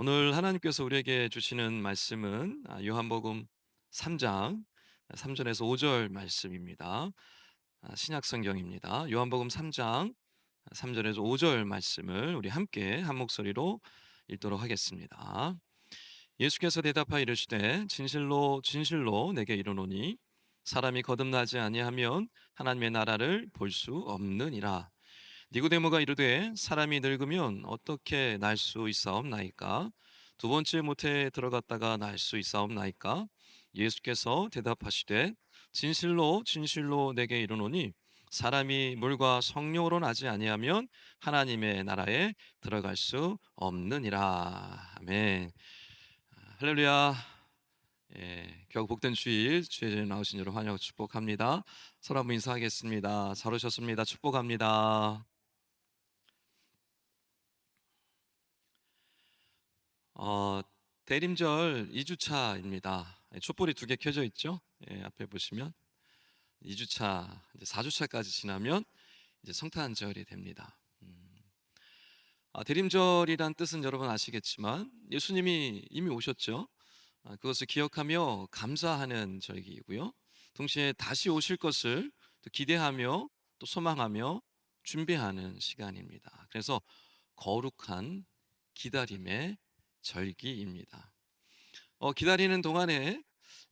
오늘 하나님께서 우리에게 주시는 말씀은 요한복음 3장 3절에서 5절 말씀입니다. 신약 성경입니다. 요한복음 3장 3절에서 5절 말씀을 우리 함께 한 목소리로 읽도록 하겠습니다. 예수께서 대답하여 이르시되 진실로 진실로 내게 이르노니 사람이 거듭나지 아니하면 하나님의 나라를 볼 수 없느니라. 니고데모가 이르되 사람이 늙으면 어떻게 날 수 있사옵나이까? 두 번째 모태에 들어갔다가 날 수 있사옵나이까? 예수께서 대답하시되 진실로 진실로 내게 이르노니 사람이 물과 성령으로 나지 아니하면 하나님의 나라에 들어갈 수 없느니라. 아멘. 할렐루야. 예, 겨우 복된 주일 주에 나오신 여러분 환영하고 축복합니다. 서로 한번 인사하겠습니다. 잘 오셨습니다. 축복합니다. 어, 대림절 2주차입니다. 촛불이 두 개 켜져 있죠? 예, 앞에 보시면 2주차, 이제 4주차까지 지나면 이제 성탄절이 됩니다. 대림절이란 뜻은 여러분 아시겠지만 예수님이 이미 오셨죠? 그것을 기억하며 감사하는 절기이고요. 동시에 다시 오실 것을 또 기대하며 또 소망하며 준비하는 시간입니다. 그래서 거룩한 기다림의 절기입니다. 기다리는 동안에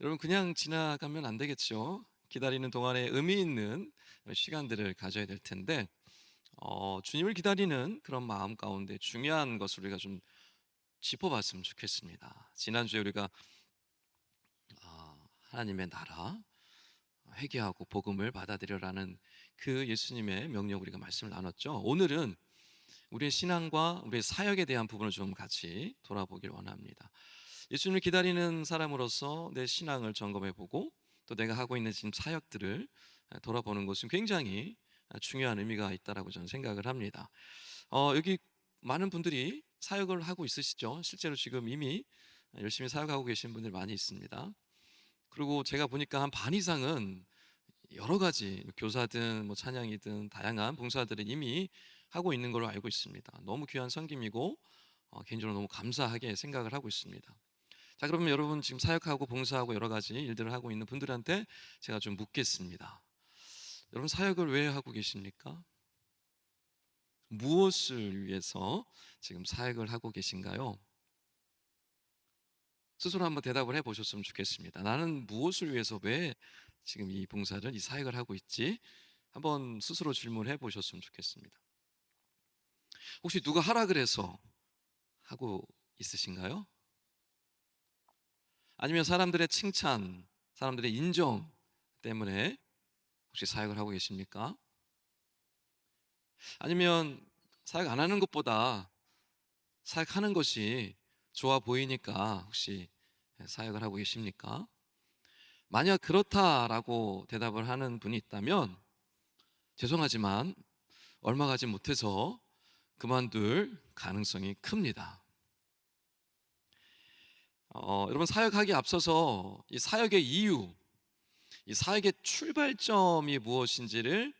여러분 그냥 지나가면 안 되겠죠. 기다리는 동안에 의미 있는 시간들을 가져야 될 텐데 주님을 기다리는 그런 마음 가운데 중요한 것을 우리가 좀 짚어봤으면 좋겠습니다. 지난주에 우리가 하나님의 나라 회개하고 복음을 받아들여라는 그 예수님의 명령 우리가 말씀을 나눴죠. 오늘은 우리의 신앙과 우리의 사역에 대한 부분을 좀 같이 돌아보길 원합니다. 예수님을 기다리는 사람으로서 내 신앙을 점검해보고 또 내가 하고 있는 지금 사역들을 돌아보는 것은 굉장히 중요한 의미가 있다라고 저는 생각을 합니다. 여기 많은 분들이 사역을 하고 있으시죠. 실제로 지금 이미 열심히 사역하고 계신 분들 많이 있습니다. 그리고 제가 보니까 한 반 이상은 여러 가지 교사든 뭐 찬양이든 다양한 봉사들을 이미 하고 있는 걸로 알고 있습니다. 너무 귀한 섬김이고 개인적으로 너무 감사하게 생각을 하고 있습니다. 자, 그러면 여러분 지금 사역하고 봉사하고 여러 가지 일들을 하고 있는 분들한테 제가 좀 묻겠습니다. 여러분 사역을 왜 하고 계십니까? 무엇을 위해서 지금 사역을 하고 계신가요? 스스로 한번 대답을 해보셨으면 좋겠습니다. 나는 무엇을 위해서 왜 지금 이 봉사를 이 사역을 하고 있지? 한번 스스로 질문해 보셨으면 좋겠습니다. 혹시 누가 하라 그래서 하고 있으신가요? 아니면 사람들의 칭찬, 사람들의 인정 때문에 혹시 사역을 하고 계십니까? 아니면 사역 안 하는 것보다 사역하는 것이 좋아 보이니까 혹시 사역을 하고 계십니까? 만약 그렇다라고 대답을 하는 분이 있다면 죄송하지만 얼마 가지 못해서 그만둘 가능성이 큽니다. 여러분 사역하기 앞서서 이 사역의 이유, 이 사역의 출발점이 무엇인지를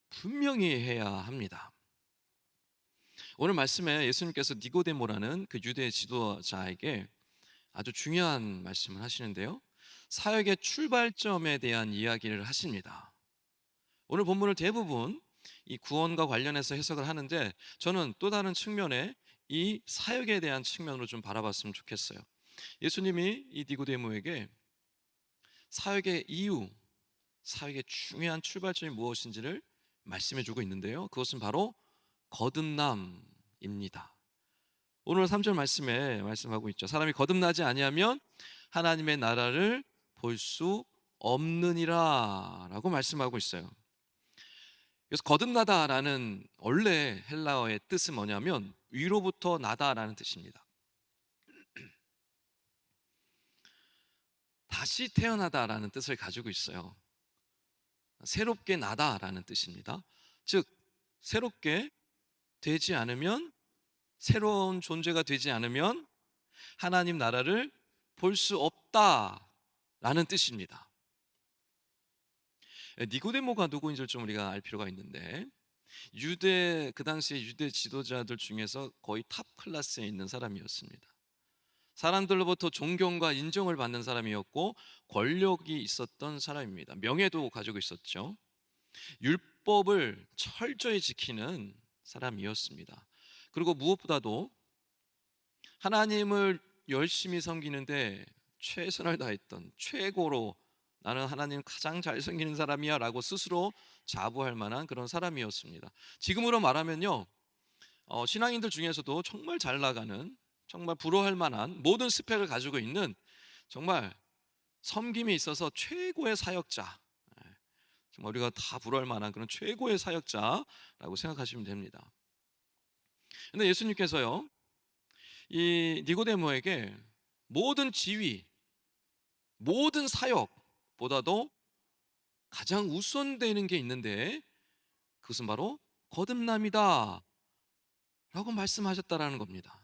분명히 해야 합니다. 오늘 말씀에 예수님께서 니고데모라는 그 유대 지도자에게 아주 중요한 말씀을 하시는데요. 사역의 출발점에 대한 이야기를 하십니다. 오늘 본문을 대부분 이 구원과 관련해서 해석을 하는데 저는 또 다른 측면에 이 사역에 대한 측면으로 좀 바라봤으면 좋겠어요. 예수님이 이 니고데모에게 사역의 이유, 사역의 중요한 출발점이 무엇인지를 말씀해 주고 있는데요. 그것은 바로 거듭남입니다. 오늘 3절 말씀에 말씀하고 있죠. 사람이 거듭나지 아니하면 하나님의 나라를 볼 수 없느니라 라고 말씀하고 있어요. 그래서 거듭나다라는 원래 헬라어의 뜻은 뭐냐면 위로부터 나다라는 뜻입니다. 다시 태어나다라는 뜻을 가지고 있어요. 새롭게 나다라는 뜻입니다. 즉 새롭게 되지 않으면, 새로운 존재가 되지 않으면 하나님 나라를 볼 수 없다라는 뜻입니다. 니고데모가 누구인지를 좀 우리가 알 필요가 있는데 그 당시에 유대 지도자들 중에서 거의 탑 클래스에 있는 사람이었습니다. 사람들로부터 존경과 인정을 받는 사람이었고 권력이 있었던 사람입니다. 명예도 가지고 있었죠. 율법을 철저히 지키는 사람이었습니다. 그리고 무엇보다도 하나님을 열심히 섬기는데 최선을 다했던, 최고로 나는 하나님 가장 잘 섬기는 사람이야 라고 스스로 자부할 만한 그런 사람이었습니다. 지금으로 말하면요, 신앙인들 중에서도 정말 잘 나가는, 정말 부러워할 만한 모든 스펙을 가지고 있는, 정말 섬김에 있어서 최고의 사역자, 정말 우리가 다 부러워할 만한 그런 최고의 사역자라고 생각하시면 됩니다. 근데 예수님께서요, 이 니고데모에게 모든 지위, 모든 사역보다도 가장 우선되는 게 있는데 그것은 바로 거듭남이다 라고 말씀하셨다라는 겁니다.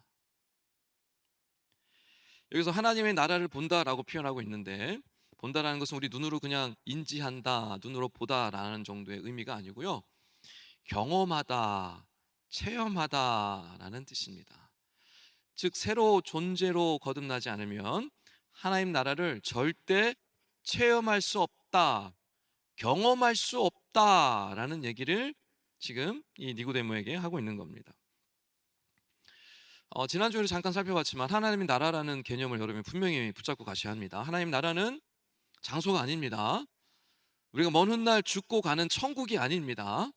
여기서 하나님의 나라를 본다라고 표현하고 있는데, 본다라는 것은 우리 눈으로 그냥 인지한다, 눈으로 보다라는 정도의 의미가 아니고요, 경험하다, 체험하다라는 뜻입니다. 즉 새로 존재로 거듭나지 않으면 하나님 나라를 절대 체험할 수 없다, 경험할 수 없다라는 얘기를 지금 이 니고데모에게 하고 있는 겁니다. 지난주에 잠깐 살펴봤지만 하나님의 나라라는 개념을 여러분이 분명히 붙잡고 가셔야 합니다. 하나님 나라는 장소가 아닙니다. 우리가 먼 훗날 죽고 가는 천국이 아닙니다.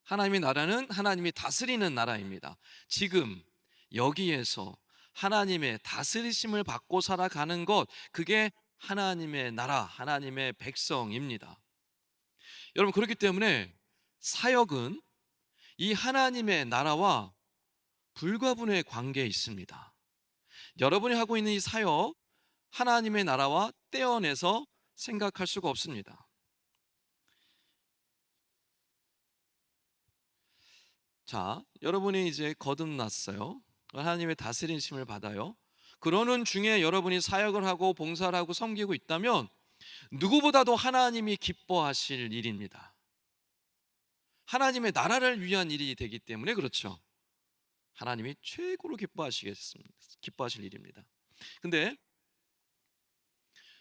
하나님의 나라는 하나님이 다스리는 나라입니다. 지금 여기에서 하나님의 다스리심을 받고 살아가는 것, 그게 하나님의 나라, 하나님의 백성입니다. 여러분, 그렇기 때문에 사역은 이 하나님의 나라와 불가분의 관계에 있습니다. 여러분이 하고 있는 이 사역, 하나님의 나라와 떼어내서 생각할 수가 없습니다. 자, 여러분이 이제 거듭났어요. 하나님의 다스리심을 받아요. 그러는 중에 여러분이 사역을 하고 봉사를 하고 섬기고 있다면 누구보다도 하나님이 기뻐하실 일입니다. 하나님의 나라를 위한 일이 되기 때문에 그렇죠. 하나님이 최고로 기뻐하실 일입니다. 근데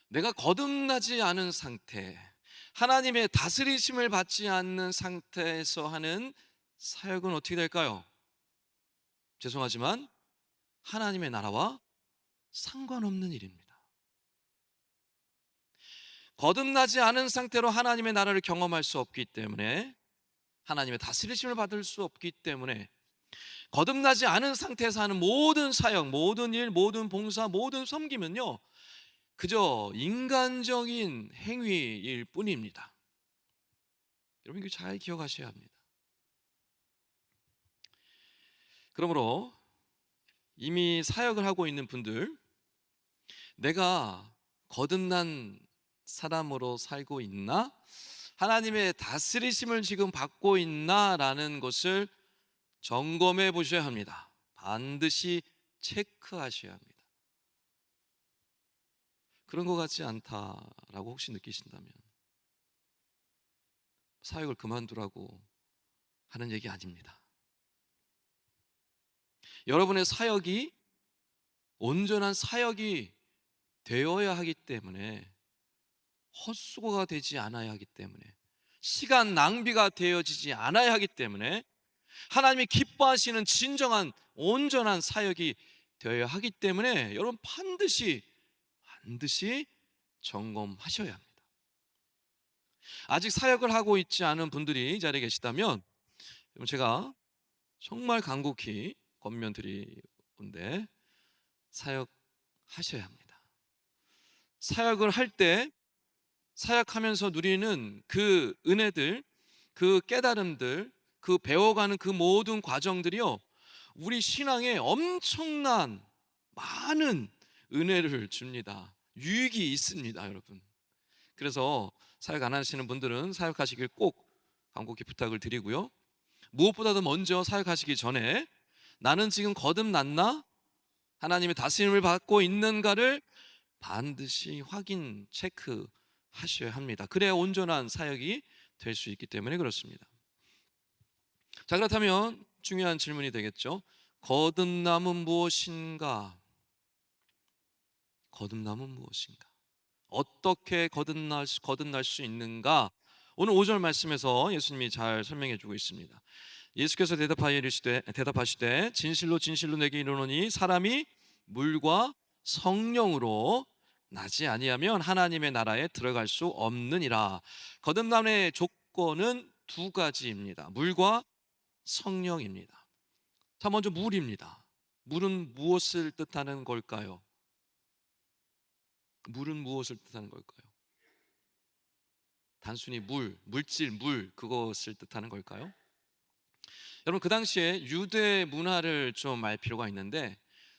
내가 거듭나지 않은 상태, 하나님의 다스리심을 받지 않는 상태에서 하는 사역은 어떻게 될까요? 죄송하지만 하나님의 나라와 상관없는 일입니다. 거듭나지 않은 상태로 하나님의 나라를 경험할 수 없기 때문에, 하나님의 다스리심을 받을 수 없기 때문에, 거듭나지 않은 상태에서 하는 모든 사역, 모든 일, 모든 봉사, 모든 섬김은요, 그저 인간적인 행위일 뿐입니다. 여러분, 이거 잘 기억하셔야 합니다. 그러므로 이미 사역을 하고 있는 분들, 내가 거듭난 사람으로 살고 있나? 하나님의 다스리심을 지금 받고 있나라는 것을 점검해 보셔야 합니다. 반드시 체크하셔야 합니다. 그런 것 같지 않다라고 혹시 느끼신다면 사역을 그만두라고 하는 얘기 아닙니다. 여러분의 사역이 온전한 사역이 되어야 하기 때문에, 헛수고가 되지 않아야 하기 때문에, 시간 낭비가 되어지지 않아야 하기 때문에, 하나님이 기뻐하시는 진정한 온전한 사역이 되어야 하기 때문에 여러분 반드시 점검하셔야 합니다. 아직 사역을 하고 있지 않은 분들이 이 자리에 계시다면 제가 정말 간곡히 권면드리는데, 사역하셔야 합니다. 사역을 할 때, 사역하면서 누리는 그 은혜들, 그 깨달음들, 그 배워가는 그 모든 과정들이요, 우리 신앙에 엄청난 많은 은혜를 줍니다. 유익이 있습니다, 여러분. 그래서 사역 안 하시는 분들은 사역하시길 꼭 간곡히 부탁을 드리고요, 무엇보다도 먼저 사역하시기 전에 나는 지금 거듭났나? 하나님의 다스림을 받고 있는가를 반드시 확인, 체크하셔야 합니다. 그래야 온전한 사역이 될 수 있기 때문에 그렇습니다. 자, 그렇다면 중요한 질문이 되겠죠. 거듭남은 무엇인가? 거듭남은 무엇인가? 어떻게 거듭날 수 있는가? 오늘 5절 말씀에서 예수님이 잘 설명해 주고 있습니다. 예수께서 대답하시되 진실로 진실로 내게 이르노니 사람이 물과 성령으로 나지 아니하면 하나님의 나라에 들어갈 수 없느니라. 거듭남의 조건은 두 가지입니다. 물과 성령입니다. 자, 먼저 물입니다. 물은 무엇을 뜻하는 걸까요? 물은 무엇을 뜻하는 걸까요? 단순히 물질, 그것을 뜻하는 걸까요? 여러분, 그 당시에 유대 문화를 좀 알 필요가 있는데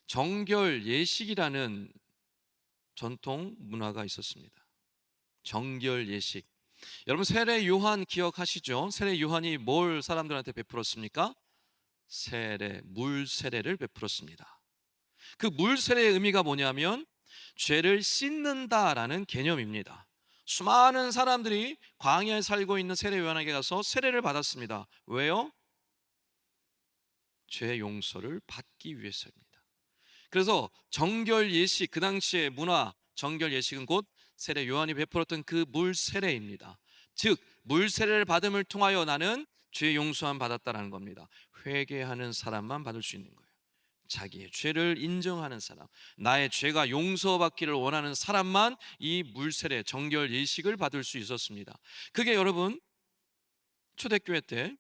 정결 예식이라는 전통 문화가 있었습니다. 정결 예식. 여러분, 세례 요한 기억하시죠? 세례 요한이 뭘 사람들한테 베풀었습니까? 물 세례를 베풀었습니다. 그 물 세례의 의미가 뭐냐면 죄를 씻는다라는 개념입니다. 수많은 사람들이 광야에 살고 있는 세례 요한에게 가서 세례를 받았습니다. 왜요? 죄 용서를 받기 위해서입니다. 그래서 정결 예식, 그 당시의 문화, 정결 예식은 곧 세례 요한이 베풀었던 그 물 세례입니다. 즉 물 세례를 받음을 통하여 나는 죄 용서함 받았다라는 겁니다. 회개하는 사람만 받을 수 있는 거예요. 자기의 죄를 인정하는 사람, 나의 죄가 용서받기를 원하는 사람만 이 물세례, 정결 예식을 받을 수 있었습니다. 그게 여러분 초대교회 때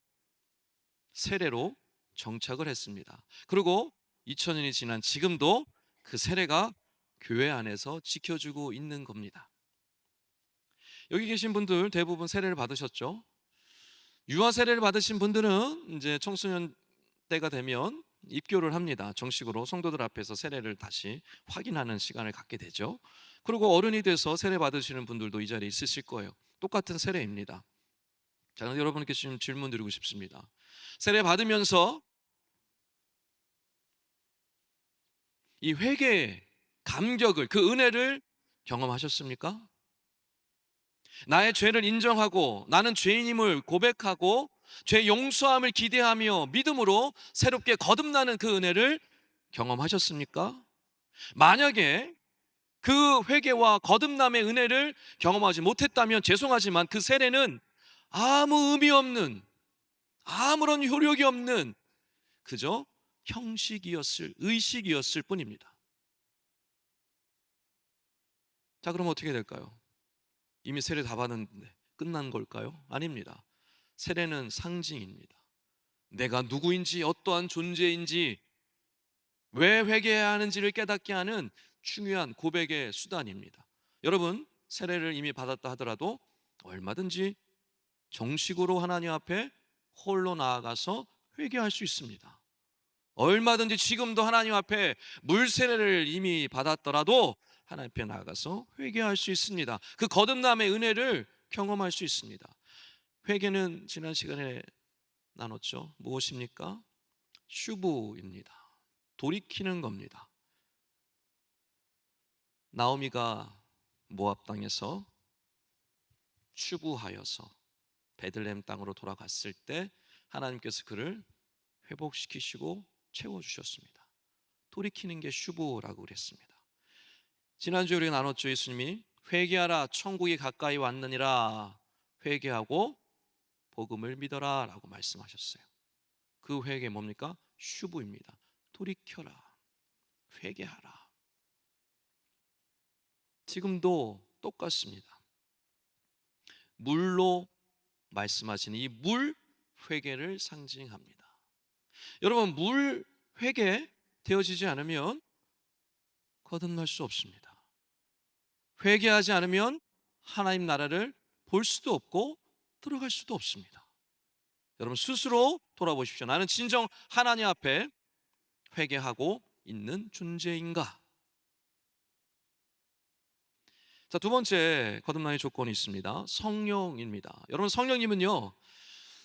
세례로 정착을 했습니다. 그리고 2000년이 지난 지금도 그 세례가 교회 안에서 지켜주고 있는 겁니다. 여기 계신 분들 대부분 세례를 받으셨죠? 유아 세례를 받으신 분들은 이제 청소년 때가 되면 입교를 합니다. 정식으로 성도들 앞에서 세례를 다시 확인하는 시간을 갖게 되죠. 그리고 어른이 돼서 세례 받으시는 분들도 이 자리에 있으실 거예요. 똑같은 세례입니다. 자, 그런데 여러분께 지금 질문 드리고 싶습니다. 세례 받으면서 이 회개의 감격을, 그 은혜를 경험하셨습니까? 나의 죄를 인정하고 나는 죄인임을 고백하고 죄 용서함을 기대하며 믿음으로 새롭게 거듭나는 그 은혜를 경험하셨습니까? 만약에 그 회개와 거듭남의 은혜를 경험하지 못했다면 죄송하지만 그 세례는 아무 의미 없는, 아무런 효력이 없는 그저 의식이었을 뿐입니다. 자, 그럼 어떻게 될까요? 이미 세례 다 받았는데 끝난 걸까요? 아닙니다. 세례는 상징입니다. 내가 누구인지, 어떠한 존재인지, 왜 회개해야 하는지를 깨닫게 하는 중요한 고백의 수단입니다. 여러분, 세례를 이미 받았다 하더라도 얼마든지 정식으로 하나님 앞에 홀로 나아가서 회개할 수 있습니다. 얼마든지 지금도 하나님 앞에 물 세례를 이미 받았더라도 하나님 앞에 나아가서 회개할 수 있습니다. 그 거듭남의 은혜를 경험할 수 있습니다. 회개는 지난 시간에 나눴죠. 무엇입니까? 슈브입니다. 돌이키는 겁니다. 나오미가 모압 땅에서 추부하여서 베들레헴 땅으로 돌아갔을 때 하나님께서 그를 회복시키시고 채워주셨습니다. 돌이키는 게 슈브라고 그랬습니다. 지난주에 우리가 나눴죠. 예수님이 회개하라, 천국이 가까이 왔느니라. 회개하고 복음을 믿어라 라고 말씀하셨어요. 그 회개 뭡니까? 슈브입니다. 돌이켜라, 회개하라. 지금도 똑같습니다. 물로 말씀하시는 이 물 회개를 상징합니다. 여러분, 물 회개 되어지지 않으면 거듭날 수 없습니다. 회개하지 않으면 하나님 나라를 볼 수도 없고 들어갈 수도 없습니다. 여러분, 스스로 돌아보십시오. 나는 진정 하나님 앞에 회개하고 있는 존재인가? 자, 두 번째 거듭남의 조건이 있습니다. 성령입니다. 여러분, 성령님은요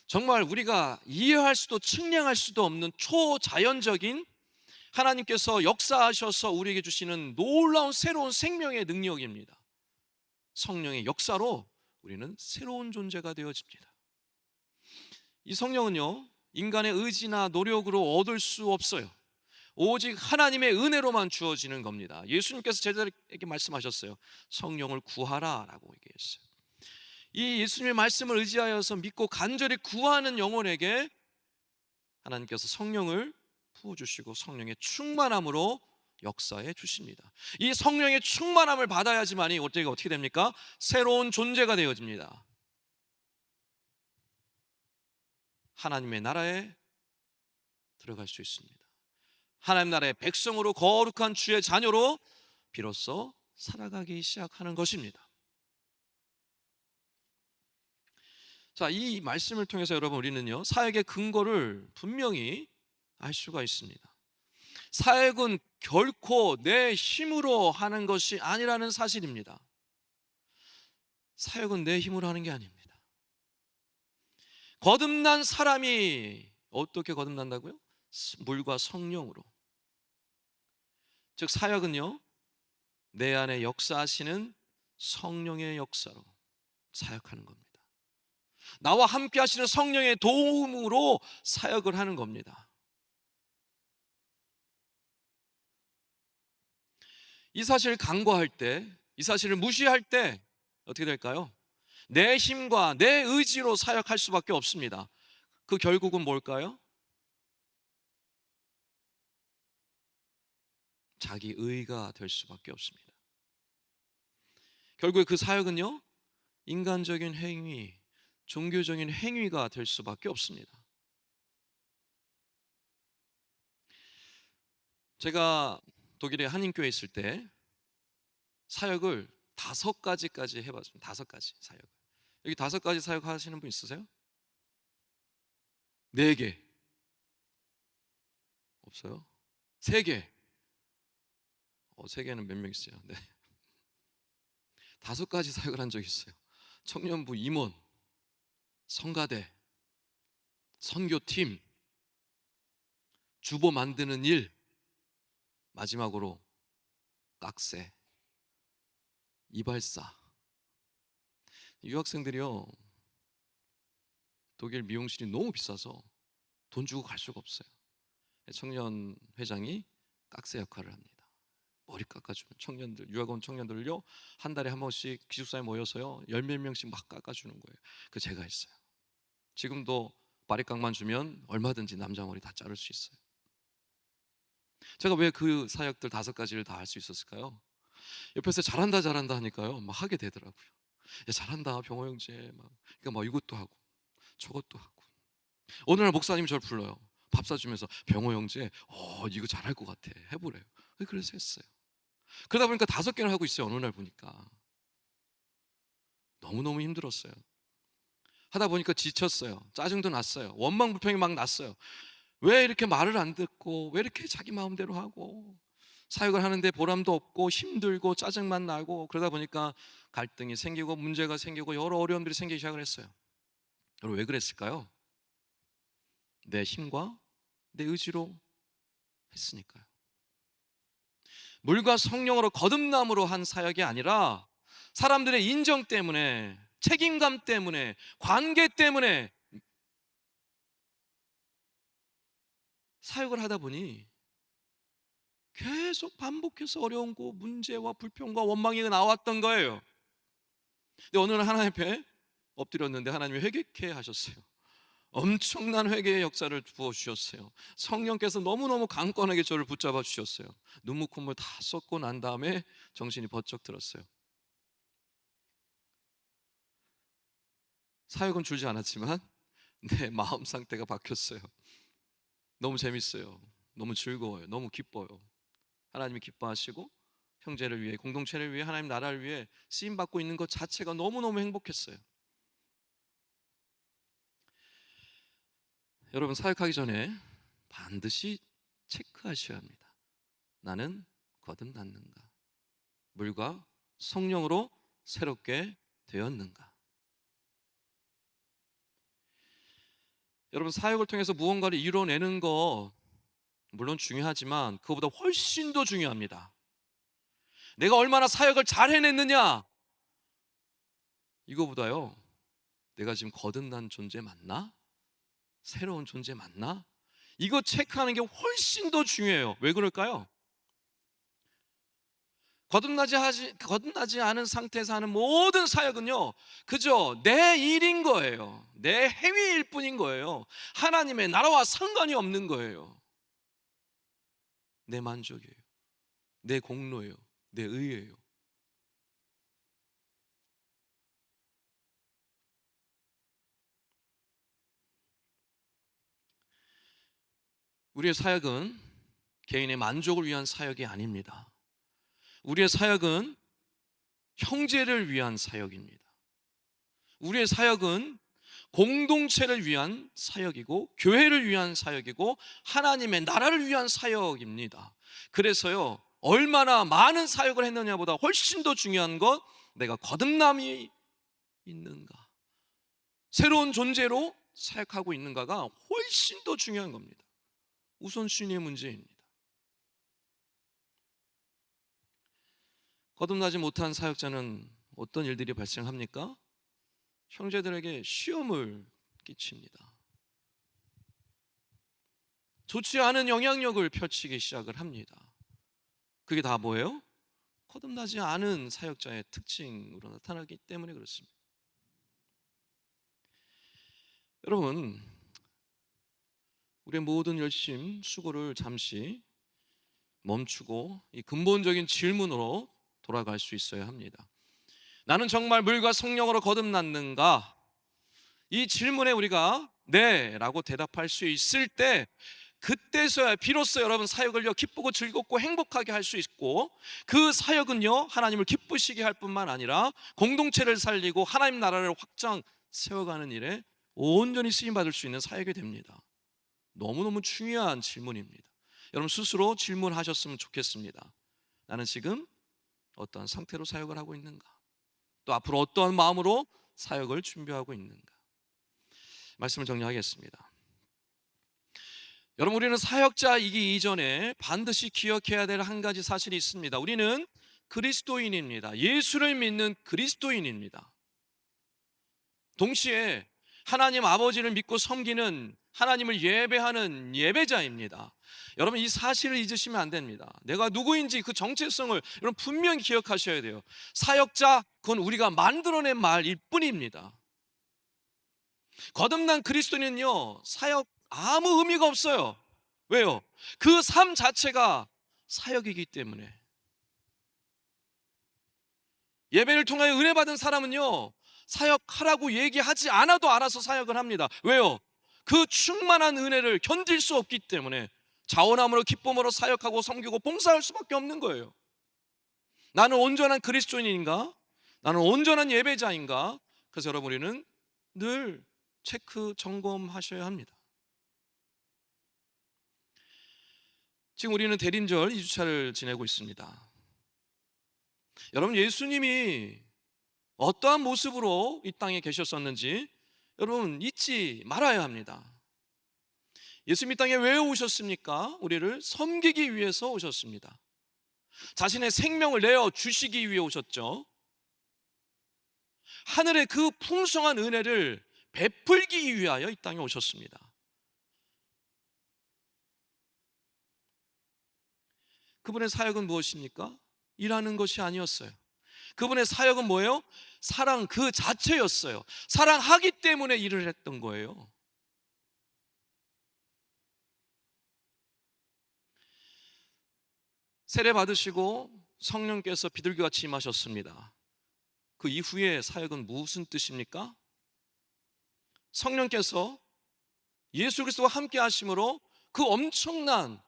정말 우리가 이해할 수도 측량할 수도 없는 초자연적인 하나님께서 역사하셔서 우리에게 주시는 놀라운 새로운 생명의 능력입니다. 성령의 역사로 우리는 새로운 존재가 되어집니다. 이 성령은요 인간의 의지나 노력으로 얻을 수 없어요. 오직 하나님의 은혜로만 주어지는 겁니다. 예수님께서 제자들에게 말씀하셨어요. 성령을 구하라라고 얘기했어요. 이 예수님의 말씀을 의지하여서 믿고 간절히 구하는 영혼에게 하나님께서 성령을 부어주시고 성령의 충만함으로 역사해 주십니다. 이 성령의 충만함을 받아야지만이 어떻게 됩니까? 새로운 존재가 되어집니다. 하나님의 나라에 들어갈 수 있습니다. 하나님 나라의 백성으로, 거룩한 주의 자녀로 비로소 살아가기 시작하는 것입니다. 자, 이 말씀을 통해서 여러분 우리는요, 사역의 근거를 분명히 알 수가 있습니다. 사역은 결코 내 힘으로 하는 것이 아니라는 사실입니다. 사역은 내 힘으로 하는 게 아닙니다. 거듭난 사람이 어떻게 거듭난다고요? 물과 성령으로. 즉 사역은요, 내 안에 역사하시는 성령의 역사로 사역하는 겁니다. 나와 함께 하시는 성령의 도움으로 사역을 하는 겁니다. 이 사실을 간과할 때, 이 사실을 무시할 때 어떻게 될까요? 내 힘과 내 의지로 사역할 수밖에 없습니다. 그 결국은 뭘까요? 자기 의가 될 수밖에 없습니다. 결국에 그 사역은요, 인간적인 행위, 종교적인 행위가 될 수밖에 없습니다. 제가 독일에 한인교회에 있을 때 사역을 5가지까지 해봤습니다. 5가지 사역. 여기 5가지 사역 하시는 분 있으세요? 4개 없어요? 3개. 3개는 몇 명 있어요? 네. 5가지 사역을 한 적이 있어요. 청년부 임원, 성가대, 선교팀, 주보 만드는 일, 마지막으로 깍새, 이발사. 유학생들이요, 독일 미용실이 너무 비싸서 돈 주고 갈 수가 없어요. 청년 회장이 깍새 역할을 합니다. 머리 깎아주는 청년들, 유학 온 청년들을요, 한 달에 한 번씩 기숙사에 모여서요, 10몇 명씩 막 깎아주는 거예요. 그 제가 했어요. 지금도 바리깡만 주면 얼마든지 남자 머리 다 자를 수 있어요. 제가 왜 그 사역들 5가지를 다 할 수 있었을까요? 옆에서 잘한다 하니까요, 막 하게 되더라고요. 야, 잘한다 병호 형제, 그러니까 막 이것도 하고 저것도 하고. 어느 날 목사님이 저를 불러요. 밥 사주면서 병호 형제, 이거 잘할 것 같아, 해보래요. 그래서 했어요. 그러다 보니까 5개를 하고 있어요. 어느 날 보니까 너무너무 힘들었어요. 하다 보니까 지쳤어요. 짜증도 났어요. 원망 불평이 막 났어요. 왜 이렇게 말을 안 듣고, 왜 이렇게 자기 마음대로 하고, 사역을 하는데 보람도 없고 힘들고 짜증만 나고, 그러다 보니까 갈등이 생기고 문제가 생기고 여러 어려움들이 생기기 시작을 했어요. 여러분 왜 그랬을까요? 내 힘과 내 의지로 했으니까요. 물과 성령으로 거듭남으로 한 사역이 아니라 사람들의 인정 때문에, 책임감 때문에, 관계 때문에 사역을 하다 보니 계속 반복해서 어려운 거, 문제와 불평과 원망이 나왔던 거예요. 근데 어느 날 하나님 앞에 엎드렸는데 하나님이 회개케 하셨어요. 엄청난 회개의 역사를 부어주셨어요. 성령께서 너무너무 강건하게 저를 붙잡아 주셨어요. 눈물 콧물 다 쏟고 난 다음에 정신이 번쩍 들었어요. 사역은 줄지 않았지만 내 마음 상태가 바뀌었어요. 너무 재밌어요. 너무 즐거워요. 너무 기뻐요. 하나님이 기뻐하시고 형제를 위해, 공동체를 위해, 하나님 나라를 위해 쓰임받고 있는 것 자체가 너무너무 행복했어요. 여러분 사역하기 전에 반드시 체크하셔야 합니다. 나는 거듭났는가? 물과 성령으로 새롭게 되었는가? 여러분 사역을 통해서 무언가를 이뤄내는 거 물론 중요하지만 그거보다 훨씬 더 중요합니다. 내가 얼마나 사역을 잘 해냈느냐, 이거보다요, 내가 지금 거듭난 존재 맞나? 새로운 존재 맞나? 이거 체크하는 게 훨씬 더 중요해요. 왜 그럴까요? 거듭나지 않은 상태에서 하는 모든 사역은요, 그저 내 일인 거예요. 내 행위일 뿐인 거예요. 하나님의 나라와 상관이 없는 거예요. 내 만족이에요. 내 공로예요. 내 의예요. 우리의 사역은 개인의 만족을 위한 사역이 아닙니다. 우리의 사역은 형제를 위한 사역입니다. 우리의 사역은 공동체를 위한 사역이고 교회를 위한 사역이고 하나님의 나라를 위한 사역입니다. 그래서요, 얼마나 많은 사역을 했느냐보다 훨씬 더 중요한 건 내가 거듭남이 있는가, 새로운 존재로 사역하고 있는가가 훨씬 더 중요한 겁니다. 우선순위의 문제입니다. 거듭나지 못한 사역자는 어떤 일들이 발생합니까? 형제들에게 시험을 끼칩니다. 좋지 않은 영향력을 펼치기 시작을 합니다. 그게 다 뭐예요? 거듭나지 않은 사역자의 특징으로 나타나기 때문에 그렇습니다. 여러분, 우리의 모든 열심, 수고를 잠시 멈추고 이 근본적인 질문으로 돌아갈 수 있어야 합니다. 나는 정말 물과 성령으로 거듭났는가? 이 질문에 우리가 네 라고 대답할 수 있을 때, 그때서야 비로소 여러분 사역을요 기쁘고 즐겁고 행복하게 할 수 있고, 그 사역은요 하나님을 기쁘시게 할 뿐만 아니라 공동체를 살리고 하나님 나라를 확장 세워가는 일에 온전히 쓰임받을 수 있는 사역이 됩니다. 너무너무 중요한 질문입니다. 여러분 스스로 질문하셨으면 좋겠습니다. 나는 지금 어떠한 상태로 사역을 하고 있는가? 또 앞으로 어떠한 마음으로 사역을 준비하고 있는가? 말씀을 정리하겠습니다. 여러분, 우리는 사역자이기 이전에 반드시 기억해야 될 한 가지 사실이 있습니다. 우리는 그리스도인입니다. 예수를 믿는 그리스도인입니다. 동시에 하나님 아버지를 믿고 섬기는, 하나님을 예배하는 예배자입니다. 여러분, 이 사실을 잊으시면 안 됩니다. 내가 누구인지 그 정체성을 여러분 분명히 기억하셔야 돼요. 사역자, 그건 우리가 만들어낸 말일 뿐입니다. 거듭난 그리스도인은요 사역 아무 의미가 없어요. 왜요? 그 삶 자체가 사역이기 때문에. 예배를 통하여 은혜 받은 사람은요 사역하라고 얘기하지 않아도 알아서 사역을 합니다. 왜요? 그 충만한 은혜를 견딜 수 없기 때문에 자원함으로 기쁨으로 사역하고 섬기고 봉사할 수밖에 없는 거예요. 나는 온전한 그리스도인인가? 나는 온전한 예배자인가? 그래서 여러분, 우리는 늘 체크 점검하셔야 합니다. 지금 우리는 대림절 2주차를 지내고 있습니다. 여러분, 예수님이 어떠한 모습으로 이 땅에 계셨었는지 여러분 잊지 말아야 합니다. 예수님 이 땅에 왜 오셨습니까? 우리를 섬기기 위해서 오셨습니다. 자신의 생명을 내어 주시기 위해 오셨죠. 하늘의 그 풍성한 은혜를 베풀기 위하여 이 땅에 오셨습니다. 그분의 사역은 무엇입니까? 일하는 것이 아니었어요. 그분의 사역은 뭐예요? 사랑 그 자체였어요. 사랑하기 때문에 일을 했던 거예요. 세례 받으시고 성령께서 비둘기같이 임하셨습니다. 그 이후의 사역은 무슨 뜻입니까? 성령께서 예수 그리스도와 함께 하심으로 그 엄청난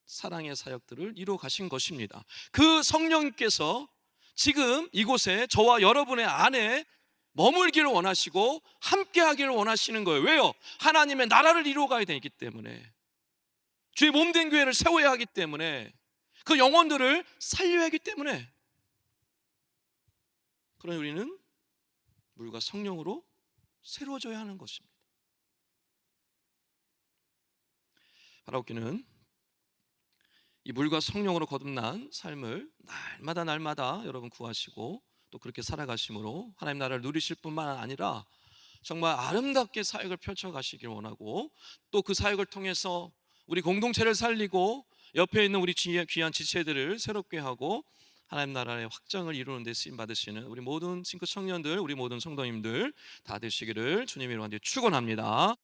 사랑의 사역들을 이루어 가신 것입니다. 그 성령께서 지금 이곳에 저와 여러분의 안에 머물기를 원하시고 함께 하기를 원하시는 거예요. 왜요? 하나님의 나라를 이루어 가야 되기 때문에, 주의 몸된 교회를 세워야 하기 때문에, 그 영혼들을 살려야 하기 때문에. 그러니 우리는 물과 성령으로 새로워져야 하는 것입니다. 바라옵기는 이 물과 성령으로 거듭난 삶을 날마다 여러분 구하시고 또 그렇게 살아가심으로 하나님 나라를 누리실 뿐만 아니라 정말 아름답게 사역을 펼쳐 가시길 원하고, 또 그 사역을 통해서 우리 공동체를 살리고 옆에 있는 우리 귀한 지체들을 새롭게 하고 하나님 나라의 확장을 이루는 데 쓰임 받으시는 우리 모든 싱크 청년들, 우리 모든 성도님들 다 되시기를 주님의 이름으로 축원합니다.